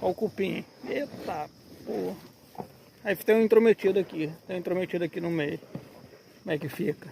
Olha o cupim. Eita, pô. Aí tem um intrometido aqui. Tem um intrometido aqui no meio. Como é que fica?